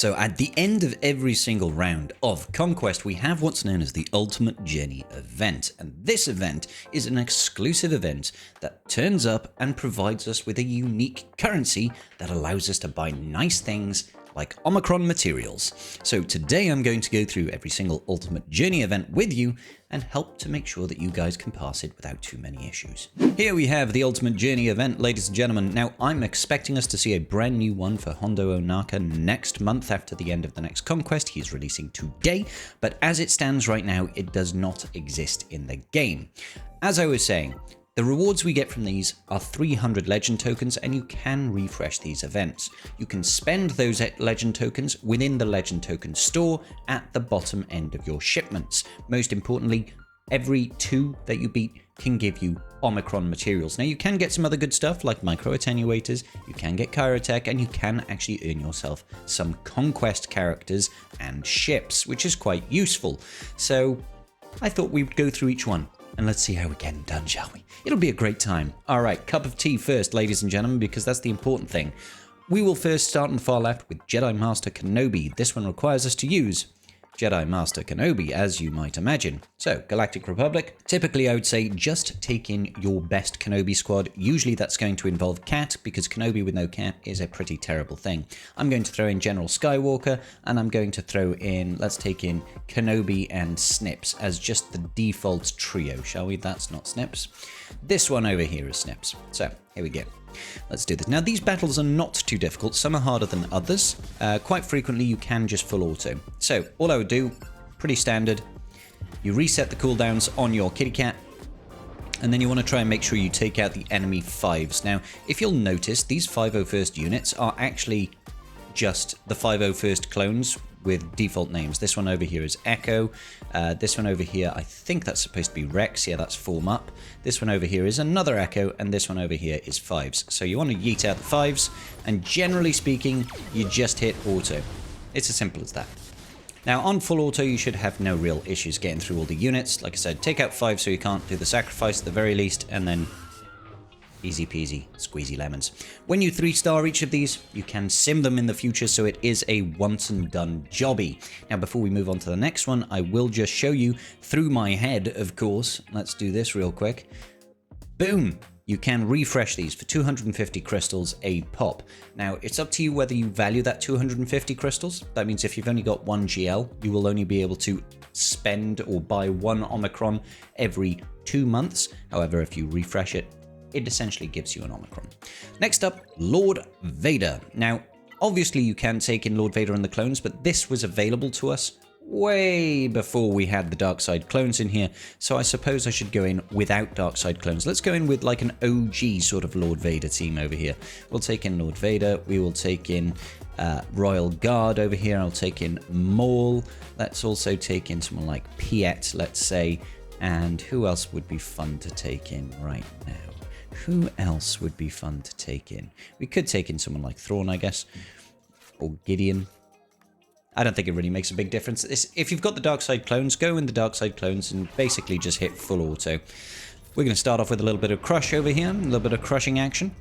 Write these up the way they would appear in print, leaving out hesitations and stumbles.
So at the end of every single round of Conquest, we have what's known as the Ultimate Journey event. And this event is an exclusive event that turns up and provides us with a unique currency that allows us to buy nice things like Omicron materials. So today I'm going to go through every single Ultimate Journey event with you and help to make sure that you guys can pass it without too many issues. Here we have the Ultimate Journey event, ladies and gentlemen. Now I'm expecting us to see a brand new one for Hondo Ohnaka next month after the end of the next Conquest. He's releasing today, but as it stands right now, it does not exist in the game. As I was saying, the rewards we get from these are 300 legend tokens, and you can refresh these events. You can spend those legend tokens within the legend token store at the bottom end of your shipments. Most importantly, every 2 that you beat can give you Omicron materials. Now you can get some other good stuff like micro attenuators, you can get chirotech, and you can actually earn yourself some conquest characters and ships, which is quite useful. So I thought we would go through each one. And let's see how we get it done, shall we? It'll be a great time. All right, cup of tea first, ladies and gentlemen, because that's the important thing. We will first start on the far left with Jedi Master Kenobi. This one requires us to use Jedi Master Kenobi, as you might imagine. So, Galactic Republic. Typically, I would say just take in your best Kenobi squad. Usually that's going to involve Cat, because Kenobi with no Cat is a pretty terrible thing. I'm going to throw in General Skywalker, and I'm going to throw in, let's take in Kenobi and Snips as just the default trio, shall we? That's not Snips. This one over here is Snips. So, here we go. Let's do this. Now, these battles are not too difficult. Some are harder than others. Quite frequently, you can just full auto. So, all I would do, pretty standard, you reset the cooldowns on your kitty cat, and then you want to try and make sure you take out the enemy 5s. Now, if you'll notice, these 501st units are actually just the 501st clones with default names. This one over here is Echo. This one over here, I think that's supposed to be Rex. Yeah, that's form up. This one over here is another Echo, and this one over here is 5s. So you want to yeet out the 5s, and generally speaking, you just hit auto. It's as simple as that. Now, on full auto, you should have no real issues getting through all the units. Like I said, take out 5 so you can't do the sacrifice at the very least, and then easy peasy, squeezy lemons. When you 3-star each of these, you can sim them in the future, so it is a once and done jobby. Now, before we move on to the next one, I will just show you through my head, of course. Let's do this real quick. Boom! You can refresh these for 250 crystals a pop. Now, it's up to you whether you value that 250 crystals. That means if you've only got 1 GL, you will only be able to spend or buy 1 Omicron every 2 months. However, if you refresh it, it essentially gives you an Omicron. Next up, Lord Vader. Now, obviously you can take in Lord Vader and the clones, but this was available to us way before we had the dark side clones in here, so I suppose I should go in without dark side clones. Let's go in with like an OG sort of Lord Vader team over here. We'll take in Lord Vader, we will take in Royal Guard over here, I'll take in Maul, let's also take in someone like Piet, let's say, and who else would be fun to take in right now? Who else would be fun to take in? We could take in someone like Thrawn, I guess, or Gideon. I don't think it really makes a big difference. If you've got the dark side clones, go in the dark side clones and basically just hit full auto. We're going to start off with a little bit of crush over here, a little bit of crushing action.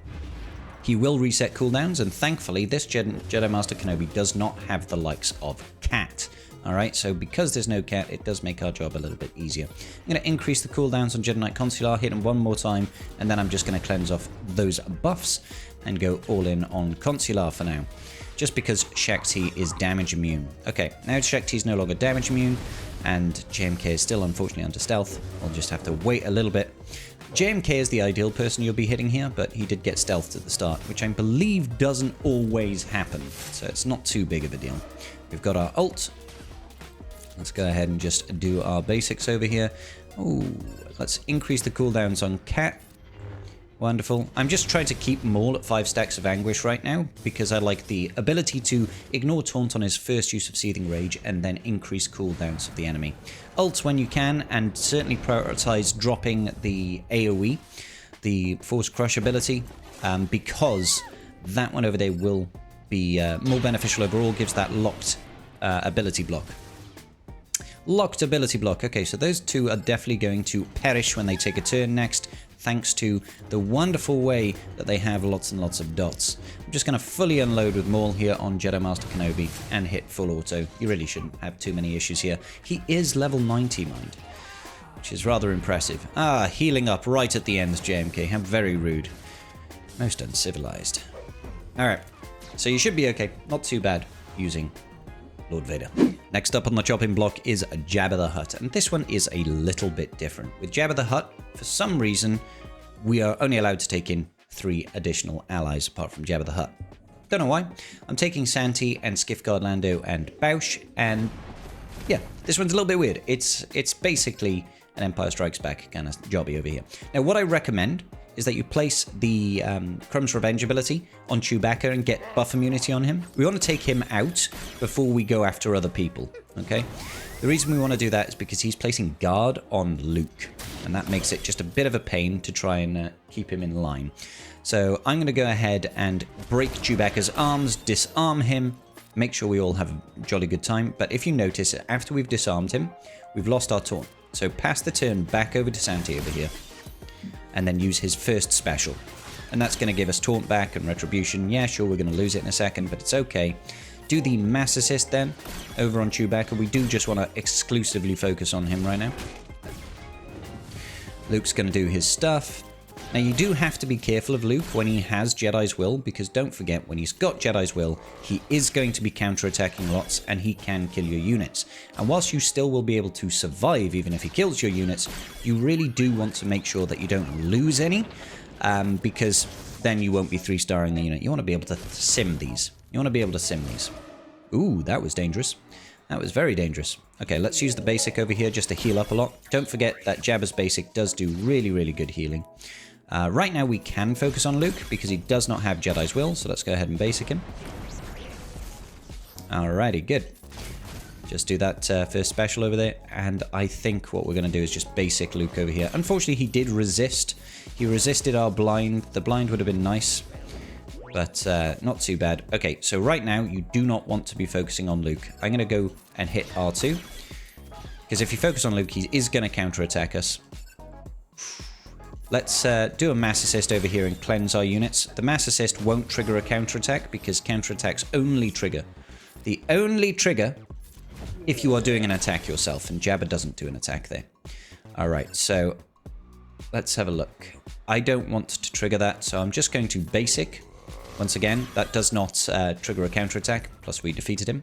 He will reset cooldowns, and thankfully this Jedi Master Kenobi does not have the likes of Cat. Alright, so because there's no Cat, it does make our job a little bit easier. I'm going to increase the cooldowns on Jedi Knight Consular, hit him one more time, and then I'm just going to cleanse off those buffs and go all in on Consular for now. Just because Shakti is damage immune. Okay, now Shakti is no longer damage immune, and JMK is still unfortunately under stealth. I'll just have to wait a little bit. JMK is the ideal person you'll be hitting here, but he did get stealthed at the start, which I believe doesn't always happen, so it's not too big of a deal. We've got our ult. Let's go ahead and just do our basics over here. Oh, let's increase the cooldowns on Cat. Wonderful. I'm just trying to keep Maul at 5 stacks of anguish right now, because I like the ability to ignore taunt on his first use of Seething Rage and then increase cooldowns of the enemy. Ult when you can, and certainly prioritize dropping the AoE, the Force Crush ability, because that one over there will be more beneficial overall, gives that locked ability block. Locked ability block. Okay, so those two are definitely going to perish when they take a turn next. thanks to the wonderful way that they have lots and lots of dots. I'm just going to fully unload with Maul here on Jedi Master Kenobi and hit full auto. You really shouldn't have too many issues here. He is level 90, mind, which is rather impressive. Ah, healing up right at the end, JMK. How very rude. Most uncivilized. Alright, so you should be okay. Not too bad using Lord Vader. Next up on the chopping block is Jabba the Hutt, and this one is a little bit different. With Jabba the Hutt, for some reason, we are only allowed to take in 3 additional allies apart from Jabba the Hutt. Don't know why. I'm taking Santi and Skiffguard Lando and Bausch, and yeah, this one's a little bit weird. It's basically an Empire Strikes Back kind of jobby over here. Now, what I recommend is that you place the Crumb's Revenge ability on Chewbacca and get buff immunity on him. We want to take him out before we go after other people, okay? The reason we want to do that is because he's placing guard on Luke, and that makes it just a bit of a pain to try and keep him in line. So I'm going to go ahead and break Chewbacca's arms, disarm him, make sure we all have a jolly good time. But if you notice, after we've disarmed him, we've lost our taunt. So pass the turn back over to Santi over here, and then use his first special. And that's going to give us taunt back and retribution. Yeah, sure, we're going to lose it in a second, but it's okay. Do the mass assist then over on Chewbacca. We do just want to exclusively focus on him right now. Luke's going to do his stuff. Now, you do have to be careful of Luke when he has Jedi's Will, because don't forget, when he's got Jedi's Will, he is going to be counterattacking lots, and he can kill your units. And whilst you still will be able to survive, even if he kills your units, you really do want to make sure that you don't lose any, because then you won't be 3-starring the unit. You want to be able to sim these. You want to be able to sim these. Ooh, that was dangerous. That was very dangerous. Okay, let's use the basic over here just to heal up a lot. Don't forget that Jabba's basic does do really, really good healing. Right now we can focus on Luke because he does not have Jedi's Will, so let's go ahead and basic him. Alrighty, good. Just do that first special over there, and I think what we're going to do is just basic Luke over here. Unfortunately, he did resist. He resisted our blind. The blind would have been nice, but not too bad. Okay, so right now you do not want to be focusing on Luke. I'm going to go and hit R2, because if you focus on Luke, he is going to counterattack us. Let's do a mass assist over here and cleanse our units. The mass assist won't trigger a counterattack because counterattacks only trigger. The only trigger if you are doing an attack yourself, and Jabba doesn't do an attack there. Alright, so let's have a look. I don't want to trigger that, so I'm just going to basic. Once again, that does not trigger a counterattack, plus we defeated him.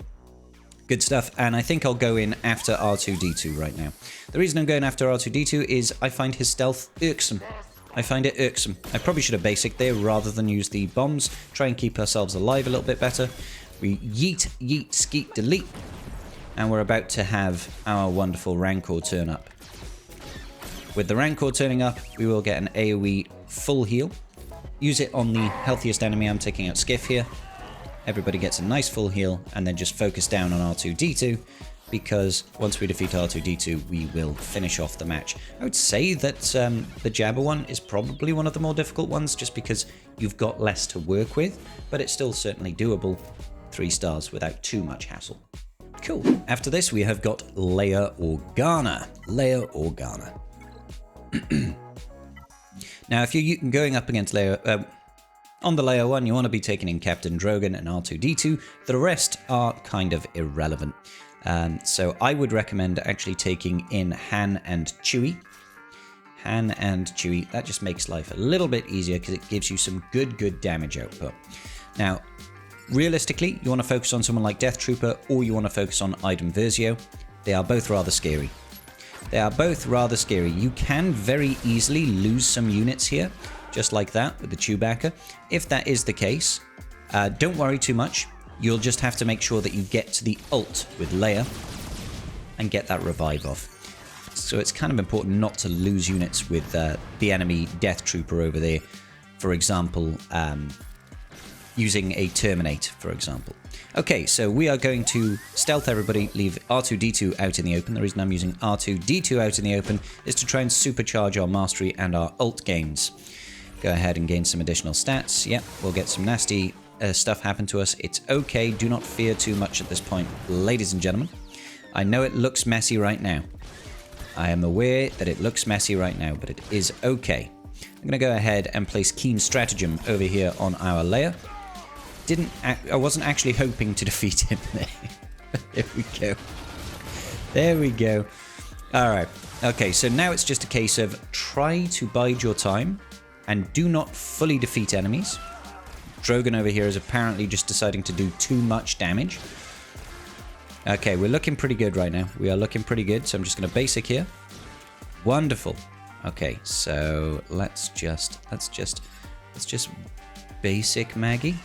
Good stuff, and I think I'll go in after R2-D2 right now. The reason I'm going after R2-D2 is I find his stealth irksome. I find it irksome. I probably should have basic there rather than use the bombs. Try and keep ourselves alive a little bit better. We yeet, yeet, skeet, delete. And we're about to have our wonderful Rancor turn up. With the Rancor turning up, we will get an AoE full heal. Use it on the healthiest enemy. I'm taking out Skiff here. Everybody gets a nice full heal, and then just focus down on R2-D2, because once we defeat R2-D2, we will finish off the match. I would say that the Jabba one is probably one of the more difficult ones, just because you've got less to work with, but it's still certainly doable. 3 stars without too much hassle. Cool. After this, we have got Leia Organa. Leia Organa. Now, if you're going up against Leia... on the Leia one, you want to be taking in Captain Drogon and R2-D2. The rest are kind of irrelevant. So I would recommend actually taking in Han and Chewie. Han and Chewie, that just makes life a little bit easier because it gives you some good damage output. Now, realistically, you want to focus on someone like Death Trooper, or you want to focus on Iden Versio. They are both rather scary. They are both rather scary. You can very easily lose some units here, just like that with the Chewbacca. If that is the case, don't worry too much. You'll just have to make sure that you get to the ult with Leia and get that revive off. So it's kind of important not to lose units with the enemy Death Trooper over there. For example, using a Terminate, for example. Okay, so we are going to stealth everybody, leave R2-D2 out in the open. The reason I'm using R2-D2 out in the open is to try and supercharge our mastery and our ult gains. Go ahead and gain some additional stats. Yep, we'll get some nasty stuff happen to us. It's okay. Do not fear too much at this point, ladies and gentlemen. I know it looks messy right now. I am aware that it looks messy right now, but it is okay. I'm going to go ahead and place Keen Stratagem over here on our Leia. I wasn't actually hoping to defeat him there. There we go. There we go. Alright. Okay, so now it's just a case of try to bide your time and do not fully defeat enemies. Drogon over here is apparently just deciding to do too much damage. Okay, we're looking pretty good right now. We are looking pretty good, so I'm just going to basic here. Wonderful. Okay, so let's just basic Maggie.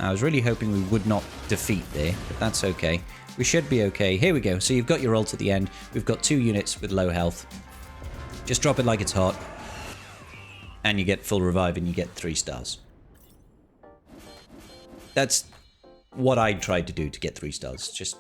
I was really hoping we would not defeat there, but that's okay. We should be okay. Here we go. So you've got your ult at the end. We've got 2 units with low health. Just drop it like it's hot. And you get full revive and you get 3 stars. That's what I tried to do to get 3 stars. Just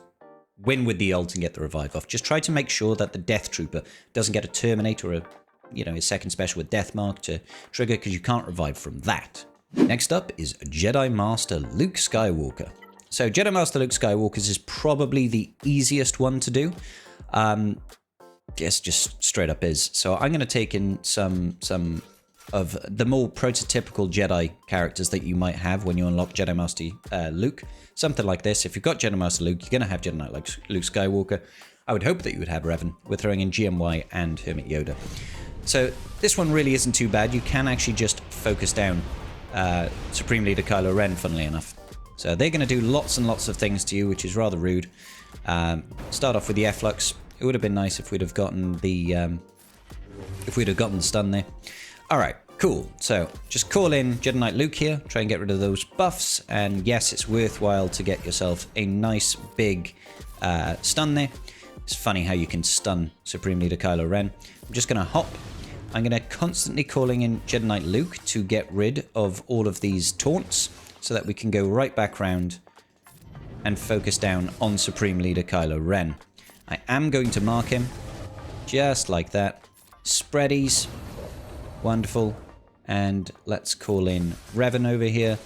win with the ult and get the revive off. Just try to make sure that the Death Trooper doesn't get a Terminate or a second special with Death Mark to trigger, because you can't revive from that. Next up is Jedi Master Luke Skywalker. So Jedi Master Luke Skywalker is probably the easiest one to do. Yes, just straight up is. So I'm going to take in some of the more prototypical Jedi characters that you might have when you unlock Jedi Master Luke. Something like this. If you've got Jedi Master Luke, you're going to have Jedi Knight like Luke Skywalker. I would hope that you would have Revan. We're throwing in GMY and Hermit Yoda. So this one really isn't too bad. You can actually just focus down Supreme Leader Kylo Ren, funnily enough. So they're going to do lots and lots of things to you, which is rather rude. Start off with the Efflux. It would have been nice if we'd have gotten the stun there. All right, cool. So just call in Jedi Knight Luke here. Try and get rid of those buffs. And yes, it's worthwhile to get yourself a nice big stun there. It's funny how you can stun Supreme Leader Kylo Ren. I'm just going to hop. I'm going to constantly calling in Jedi Knight Luke to get rid of all of these taunts so that we can go right back round and focus down on Supreme Leader Kylo Ren. I am going to mark him just like that. Spreadies. Wonderful. And let's call in Revan over here.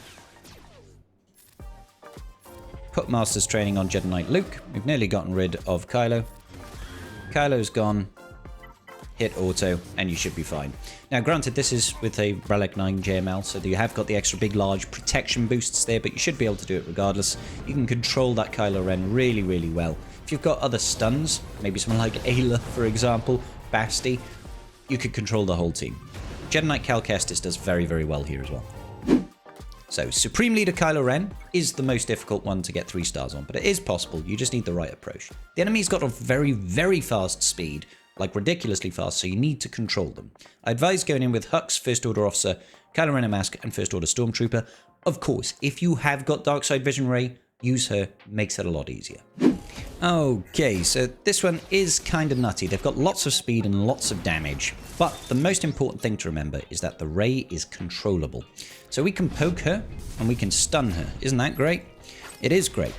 Put Master's Training on Jedi Knight Luke. We've nearly gotten rid of Kylo. Kylo's gone. Hit auto, and you should be fine. Now, granted, this is with a Relic 9 JML, so you have got the extra big, large protection boosts there, but you should be able to do it regardless. You can control that Kylo Ren really, really well. If you've got other stuns, maybe someone like Ayla, for example, Basti, you could control the whole team. Jedi Knight Cal Kestis does very, very well here as well. So, Supreme Leader Kylo Ren is the most difficult one to get 3 stars on, but it is possible. You just need the right approach. The enemy's got a very, very fast speed, like ridiculously fast, so you need to control them. I advise going in with Hux, First Order Officer, Kylo Ren Mask, and First Order Stormtrooper. Of course, if you have got Darkside Vision Ray, use her, makes it a lot easier. Okay, so this one is kind of nutty. They've got lots of speed and lots of damage, but the most important thing to remember is that the Ray is controllable. So we can poke her, and we can stun her. Isn't that great? It is great.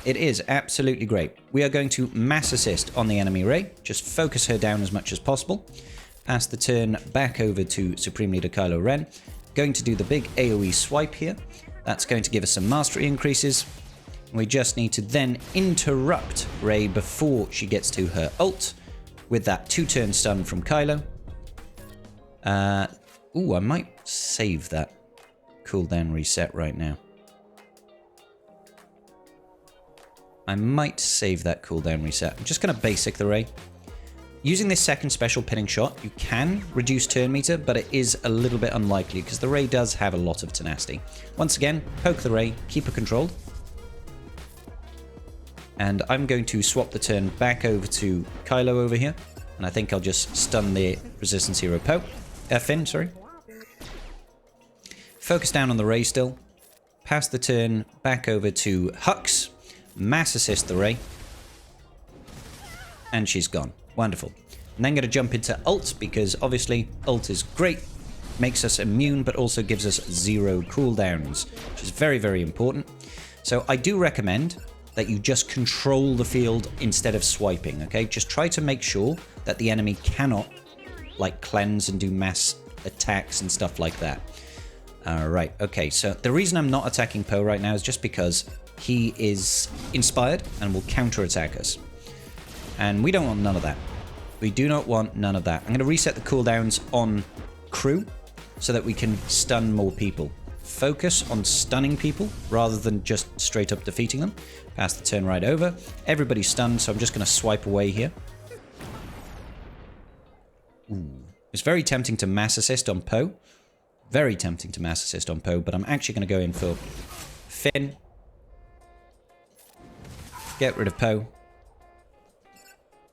It is absolutely great. We are going to mass assist on the enemy Ray. Just focus her down as much as possible. Pass the turn back over to Supreme Leader Kylo Ren. Going to do the big AoE swipe here. That's going to give us some mastery increases. We just need to then interrupt Ray before she gets to her ult with that 2-turn stun from Kylo. Ooh, I might save that cooldown reset right now. I might save that cooldown reset. I'm just going to basic the Ray. Using this second special pinning shot, you can reduce turn meter, but it is a little bit unlikely because the Ray does have a lot of tenacity. Once again, poke the Ray, keep her controlled. And I'm going to swap the turn back over to Kylo over here. And I think I'll just stun the Resistance Hero Finn, sorry. Focus down on the Ray still. Pass the turn back over to Hux. Mass assist the Ray. And she's gone. Wonderful. And then going to jump into ult, because obviously ult is great. Makes us immune, but also gives us 0 cooldowns, which is very, very important. So I do recommend that you just control the field instead of swiping, okay? Just try to make sure that the enemy cannot, like, cleanse and do mass attacks and stuff like that. Alright, okay, so the reason I'm not attacking Poe right now is just because he is inspired and will counter-attack us. And we don't want none of that. We do not want none of that. I'm going to reset the cooldowns on crew so that we can stun more people. Focus on stunning people rather than just straight up defeating them. Pass the turn right over. Everybody's stunned, so I'm just going to swipe away here. Ooh. It's very tempting to mass assist on Poe. Very tempting to mass assist on Poe, but I'm actually going to go in for Finn. Get rid of Poe.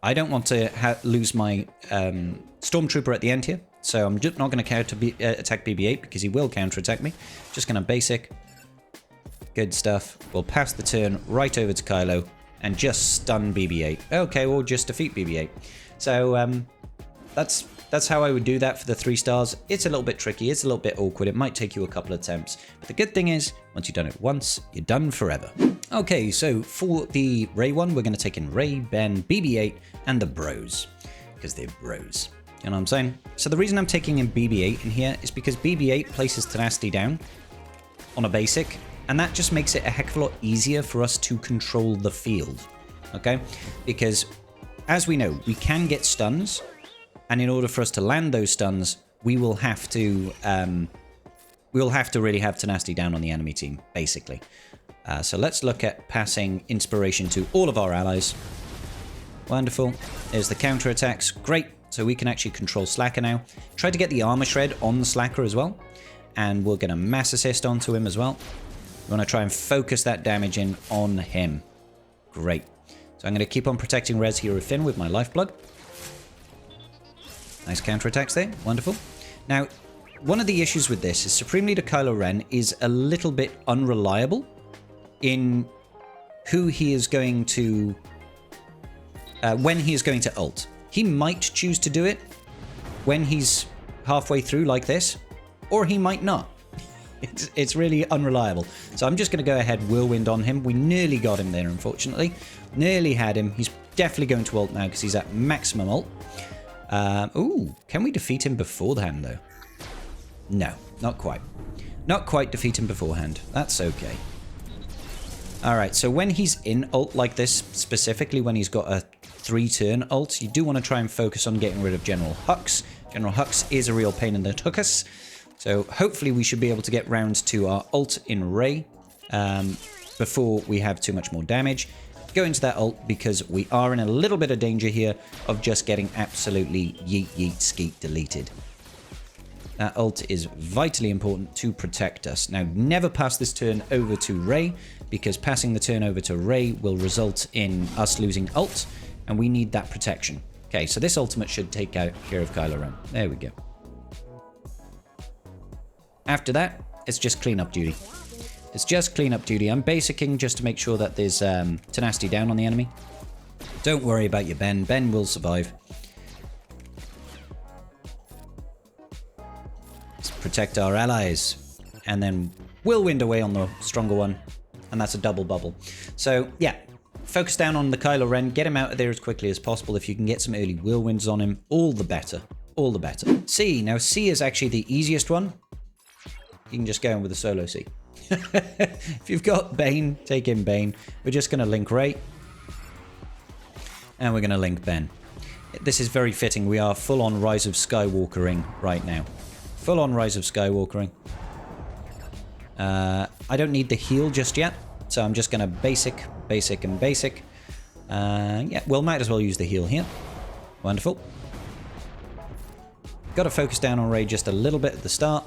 I don't want to lose my Stormtrooper at the end here, so I'm just not going to attack BB-8 because he will counter-attack me. Just going to basic. Good stuff. We'll pass the turn right over to Kylo and just stun BB-8. Okay, we'll just defeat BB-8. So that's how I would do that for the 3 stars. It's a little bit tricky. It's a little bit awkward. It might take you a couple of attempts. But the good thing is, once you've done it once, you're done forever. Okay, so for the Rey one, we're going to take in Rey, Ben, BB-8, and the bros. Because they're bros. You know what I'm saying? So the reason I'm taking in BB-8 in here is because BB-8 places Tenacity down on a basic. And that just makes it a heck of a lot easier for us to control the field. Okay? Because, as we know, we can get stuns. And in order for us to land those stuns, we will have to really have Tenacity down on the enemy team, basically. So let's look at passing Inspiration to all of our allies. Wonderful. There's the counterattacks. Great. So we can actually control Slacker now. Try to get the Armor Shred on the Slacker as well. And we're going to Mass Assist onto him as well. We want to try and focus that damage in on him. Great. So I'm going to keep on protecting Res Hero Finn with my Lifeblood. Nice counterattacks there. Wonderful. Now, one of the issues with this is Supreme Leader Kylo Ren is a little bit unreliable in who he is going to... when he is going to ult. He might choose to do it when he's halfway through like this, or he might not. It's really unreliable. So I'm just going to go ahead Whirlwind on him. We nearly got him there, unfortunately. Nearly had him. He's definitely going to ult now because he's at maximum ult. Ooh, can we defeat him beforehand, though? No, not quite. Not quite defeat him beforehand. That's okay. Alright, so when he's in ult like this, specifically when he's got a 3-turn ult, you do want to try and focus on getting rid of General Hux. General Hux is a real pain in the tuchus. So hopefully we should be able to get round to our ult in Rey before we have too much more damage. Go into that ult because we are in a little bit of danger here of just getting absolutely yeet yeet skeet deleted. That ult is vitally important to protect us. Now, never pass this turn over to Rey, because passing the turn over to Rey will result in us losing ult, and we need that protection. Okay, so this ultimate should take care of Kylo Ren. There we go. After that, it's just cleanup duty. It's just cleanup duty. I'm basicking just to make sure that there's Tenacity down on the enemy. Don't worry about your Ben. Ben will survive. Let's protect our allies. And then Whirlwind away on the stronger one. And that's a double bubble. So, yeah. Focus down on the Kylo Ren. Get him out of there as quickly as possible. If you can get some early Whirlwinds on him, all the better. All the better. C. Now, C is actually the easiest one. You can just go in with a solo C. If you've got Bane, take in Bane. We're just going to link Rey. And we're going to link Ben. This is very fitting. We are full on Rise of Skywalkering right now. Full on Rise of Skywalkering. I don't need the heal just yet. So I'm just going to basic, basic, and basic. Yeah, well, might as well use the heal here. Wonderful. Got to focus down on Rey just a little bit at the start.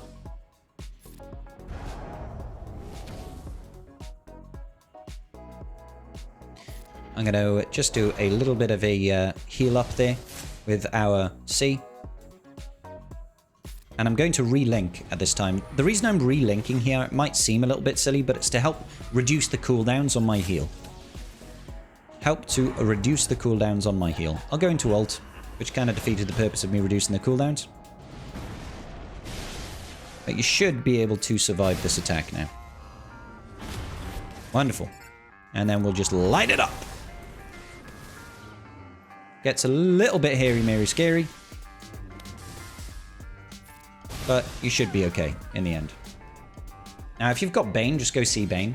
I'm going to just do a little bit of a heal up there with our C. And I'm going to relink at this time. The reason I'm relinking here, it might seem a little bit silly, but it's to help reduce the cooldowns on my heal. Help to reduce the cooldowns on my heal. I'll go into ult, which kind of defeated the purpose of me reducing the cooldowns. But you should be able to survive this attack now. Wonderful. And then we'll just light it up. Gets a little bit hairy-mary scary. But you should be okay in the end. Now, if you've got Bane, just go see Bane.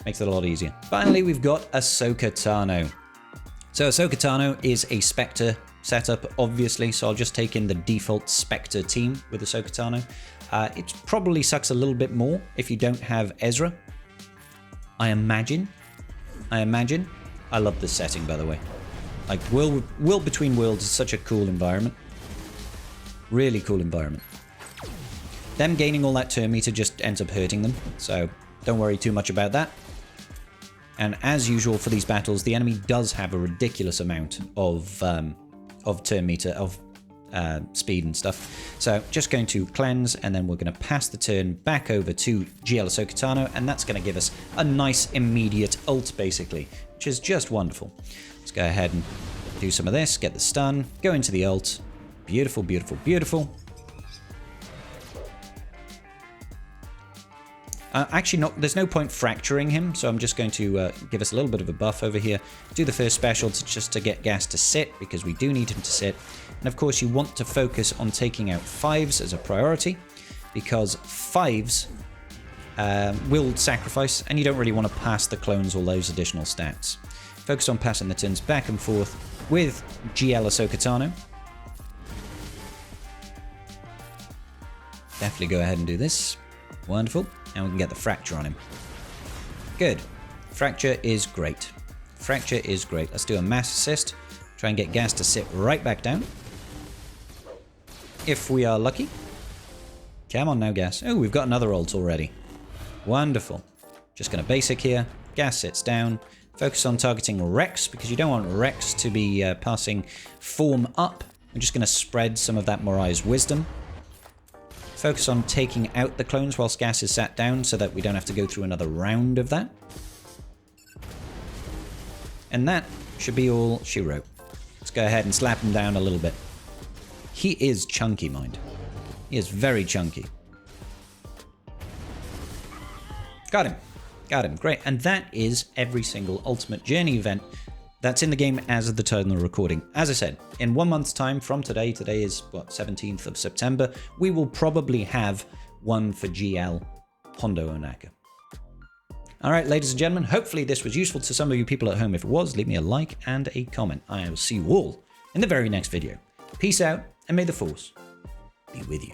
Makes it a lot easier. Finally, we've got Ahsoka Tano. So Ahsoka Tano is a Spectre setup, obviously, so I'll just take in the default Spectre team with Ahsoka Tano. It probably sucks a little bit more if you don't have Ezra. I imagine. I love this setting, by the way. Like, World Between Worlds is such a cool environment. Really cool environment. Them gaining all that turn meter just ends up hurting them, so don't worry too much about that. And as usual for these battles, the enemy does have a ridiculous amount of turn meter, of speed and stuff. So just going to cleanse, and then we're going to pass the turn back over to GL Ahsoka Tano, and that's going to give us a nice immediate ult, basically, which is just wonderful. Let's go ahead and do some of this, get the stun, go into the ult. Beautiful, beautiful, beautiful. Actually, there's no point fracturing him, so I'm just going to give us a little bit of a buff over here. Do the first special just to get gas to sit, because we do need him to sit. And of course, you want to focus on taking out 5s as a priority, because 5s will sacrifice, and you don't really want to pass the clones all those additional stats. Focus on passing the turns back and forth with GL Ahsoka Tano. Definitely go ahead and do this. Wonderful. And we can get the fracture on him. Good. Fracture is great. Fracture is great. Let's do a mass assist. Try and get gas to sit right back down. If we are lucky. Come on now, gas. Oh, we've got another ult already. Wonderful. Just going to basic here. Gas sits down. Focus on targeting Rex, because you don't want Rex to be passing form up. We're just going to spread some of that Morai's wisdom. Focus on taking out the clones whilst gas is sat down, so that we don't have to go through another round of that. And that should be all she wrote. Let's go ahead and slap him down a little bit. He is chunky, mind. He is very chunky. Got him. Got him. Great. And that is every single Ultimate Journey event that's in the game as of the time of the recording. As I said, in 1 month's time from today is, what, 17th of September, we will probably have one for GL Hondo Onaka. All right, ladies and gentlemen, hopefully this was useful to some of you people at home. If it was, leave me a like and a comment. I will see you all in the very next video. Peace out, and may the Force be with you.